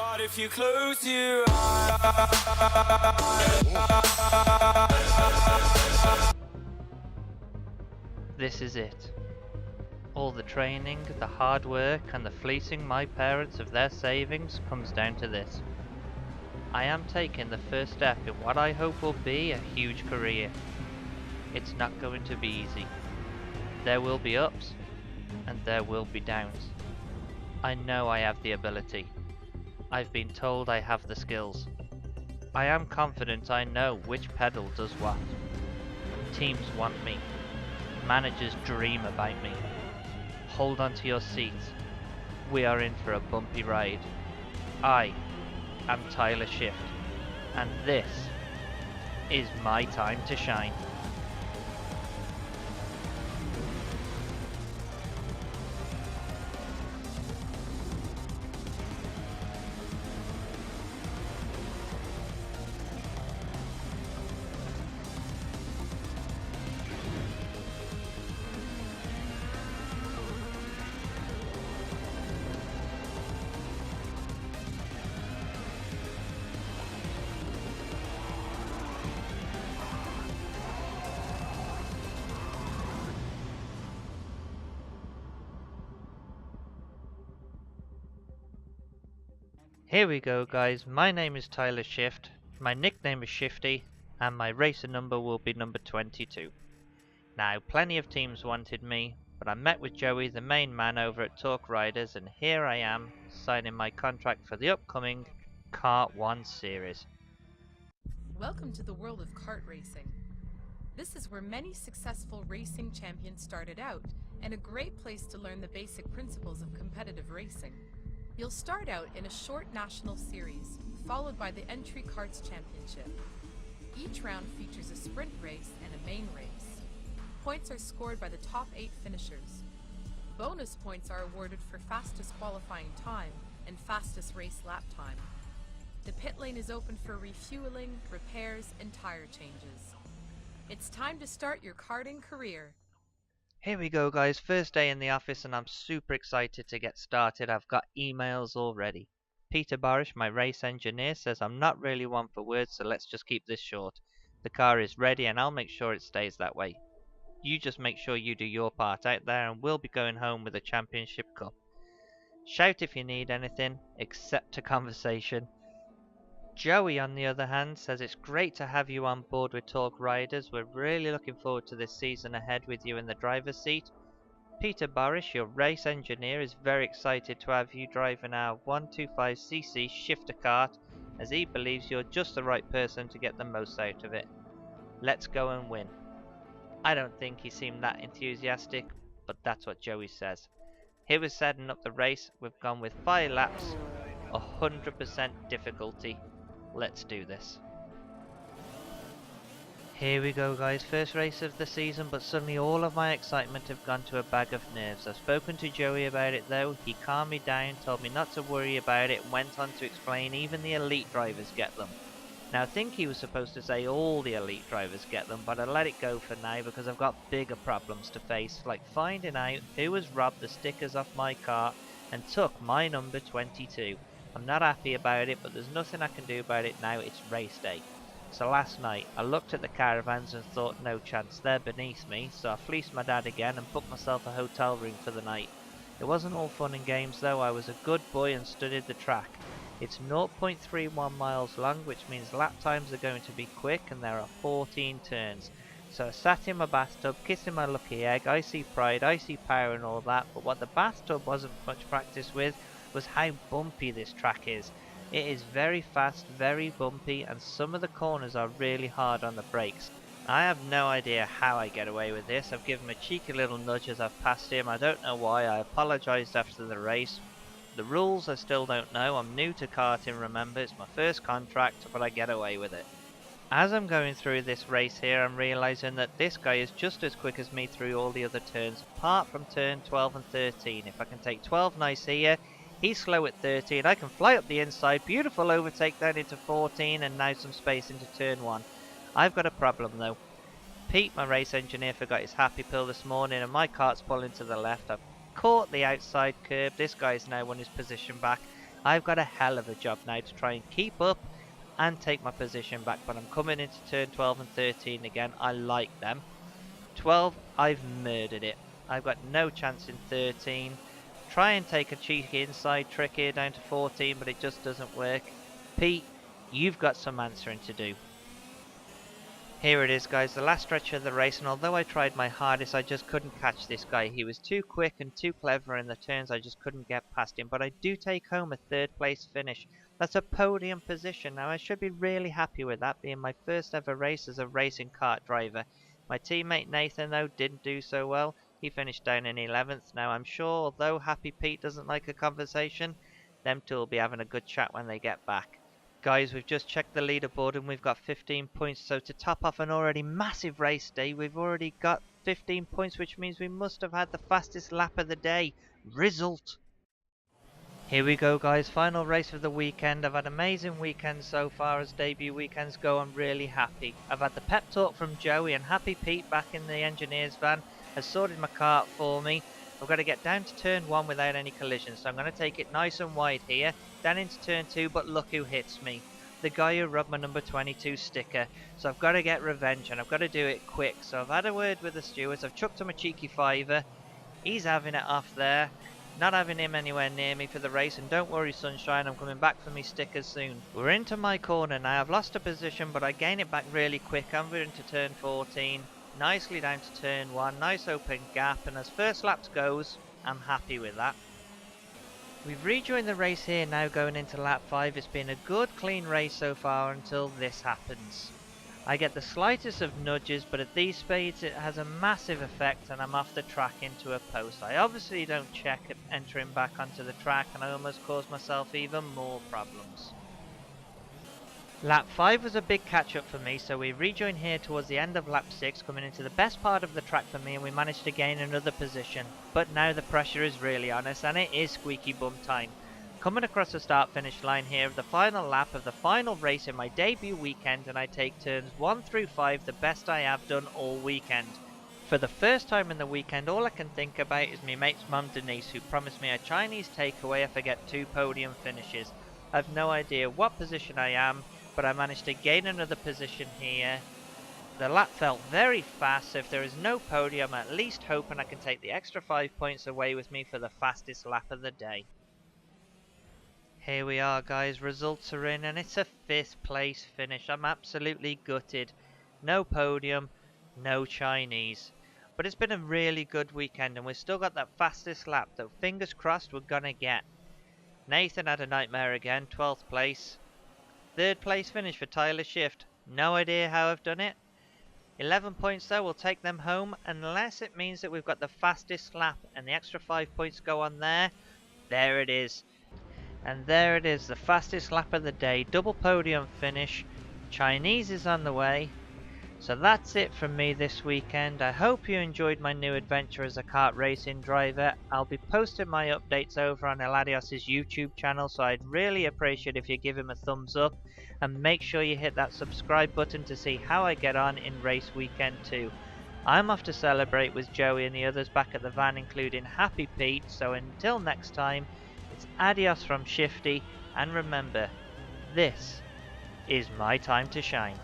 But if you close your eyes, this is it. All the training, the hard work, and the fleecing my parents of their savings comes down to this. I am taking the first step in what I hope will be a huge career. It's not going to be easy. There will be ups, and there will be downs. I know I have the ability. I've been told I have the skills. I am confident I know which pedal does what. Teams want me. Managers dream about me. Hold on to your seats. We are in for a bumpy ride. I am Tyler Shift, and this is my time to shine. Here we go guys, my name is Tyler Shift, my nickname is Shifty, and my racer number will be number 22. Now plenty of teams wanted me, but I met with Joey, the main man over at Talk Riders, and here I am, signing my contract for the upcoming Kart 1 series. Welcome to the world of kart racing. This is where many successful racing champions started out, and a great place to learn the basic principles of competitive racing. You'll start out in a short national series, followed by the Entry Karts Championship. Each round features a sprint race and a main race. Points are scored by the top 8 finishers. Bonus points are awarded for fastest qualifying time and fastest race lap time. The pit lane is open for refueling, repairs, and tire changes. It's time to start your karting career. Here we go guys, first day in the office and I'm super excited to get started. I've got emails already. Peter Barish, my race engineer, says I'm not really one for words, so let's just keep this short. The car is ready and I'll make sure it stays that way. You just make sure you do your part out there and we'll be going home with a championship cup. Shout if you need anything, except a conversation. Joey, on the other hand, says it's great to have you on board with Talk Riders. We're really looking forward to this season ahead with you in the driver's seat. Peter Barish, your race engineer, is very excited to have you driving our 125cc shifter kart, as he believes you're just the right person to get the most out of it. Let's go and win. I don't think he seemed that enthusiastic, but that's what Joey says. Here we're setting up the race. We've gone with 5 laps, 100% difficulty. Let's do this. Here we go guys, first race of the season, but suddenly all of my excitement have gone to a bag of nerves. I've spoken to Joey about it though, he calmed me down, told me not to worry about it, and went on to explain even the elite drivers get them. Now I think he was supposed to say all the elite drivers get them, but I let it go for now because I've got bigger problems to face, like finding out who has robbed the stickers off my car and took my number 22. I'm not happy about it, but there's nothing I can do about it now. It's race day. So last night I looked at the caravans and thought no chance, they're beneath me, so I fleeced my dad again and booked myself a hotel room for the night. It wasn't all fun and games though. I was a good boy and studied the track. It's 0.31 miles long, which means lap times are going to be quick and there are 14 turns. So I sat in my bathtub kissing my lucky egg. I see pride, I see power and all that, but what the bathtub wasn't much practice with was how bumpy this track is. It is very fast, very bumpy, and some of the corners are really hard on the brakes. I have no idea how I get away with this. I've given him a cheeky little nudge as I've passed him. I don't know why. I apologised after the race. The rules I still don't know. I'm new to karting, remember. It's my first contract, but I get away with it. As I'm going through this race here, I'm realising that this guy is just as quick as me through all the other turns, apart from turn 12 and 13. If I can take 12 nice here, he's slow at 13. I can fly up the inside, beautiful overtake down into 14, and now some space into turn 1. I've got a problem though. Pete, my race engineer, forgot his happy pill this morning and my kart's pulling to the left. I've caught the outside curb. This guy's now won his position back. I've got a hell of a job now to try and keep up and take my position back, but I'm coming into turn 12 and 13 again. I like them. 12, I've murdered it. I've got no chance in 13. Try and take a cheeky inside trick here down to 14, but it just doesn't work. Pete, you've got some answering to do. Here it is, guys, the last stretch of the race, and although I tried my hardest, I just couldn't catch this guy. He was too quick and too clever in the turns, I just couldn't get past him. But I do take home a 3rd place finish. That's a podium position. Now I should be really happy with that, being my first ever race as a racing kart driver. My teammate Nathan, though, didn't do so well. He finished down in 11th. Now I'm sure, although Happy Pete doesn't like a conversation, them two will be having a good chat when they get back. Guys, we've just checked the leaderboard and we've got 15 points, so to top off an already massive race day, we've already got 15 points, which means we must have had the fastest lap of the day. Result! Here we go, guys, final race of the weekend. I've had an amazing weekend so far as debut weekends go. I'm really happy. I've had the pep talk from Joey, and Happy Pete back in the engineer's van has sorted my kart for me. I've got to get down to turn 1 without any collisions, so I'm going to take it nice and wide here, down into turn 2, but look who hits me. The guy who rubbed my number 22 sticker. So I've got to get revenge, and I've got to do it quick. So I've had a word with the stewards, I've chucked him a cheeky fiver. He's having it off there. Not having him anywhere near me for the race, and don't worry Sunshine, I'm coming back for me stickers soon. We're into my corner now. I've lost a position, but I gain it back really quick. I'm into turn 14. Nicely down to turn 1, nice open gap, and as first lap goes, I'm happy with that. We've rejoined the race here now going into lap 5. It's been a good clean race so far until this happens. I get the slightest of nudges, but at these speeds it has a massive effect and I'm off the track into a post. I obviously don't check entering back onto the track and I almost caused myself even more problems. Lap 5 was a big catch up for me, so we rejoin here towards the end of lap 6, coming into the best part of the track for me, and we managed to gain another position. But now the pressure is really on us and it is squeaky bum time. Coming across the start finish line here of the final lap of the final race in my debut weekend, and I take turns 1 through 5, the best I have done all weekend. For the first time in the weekend, all I can think about is my mate's mum Denise, who promised me a Chinese takeaway if I get 2 podium finishes. I've no idea what position I am, but I managed to gain another position here. The lap felt very fast, so if there is no podium, I'm at least hoping I can take the extra 5 points away with me for the fastest lap of the day. Here we are guys, results are in and it's a 5th place finish. I'm absolutely gutted. No podium, no Chinese. But it's been a really good weekend and we've still got that fastest lap that fingers crossed we're gonna get. Nathan had a nightmare again, 12th place. 3rd place finish for Tyler Shift. No idea how I've done it. 11 points though, we'll take them home unless it means that we've got the fastest lap and the extra 5 points go on there. There it is. And there it is, the fastest lap of the day. Double podium finish. Chinese is on the way. So that's it from me this weekend. I hope you enjoyed my new adventure as a kart racing driver. I'll be posting my updates over on Eladios's YouTube channel, so I'd really appreciate if you give him a thumbs up and make sure you hit that subscribe button to see how I get on in race weekend 2. I'm off to celebrate with Joey and the others back at the van, including Happy Pete, so until next time, it's adios from Shifty, and remember, this is my time to shine.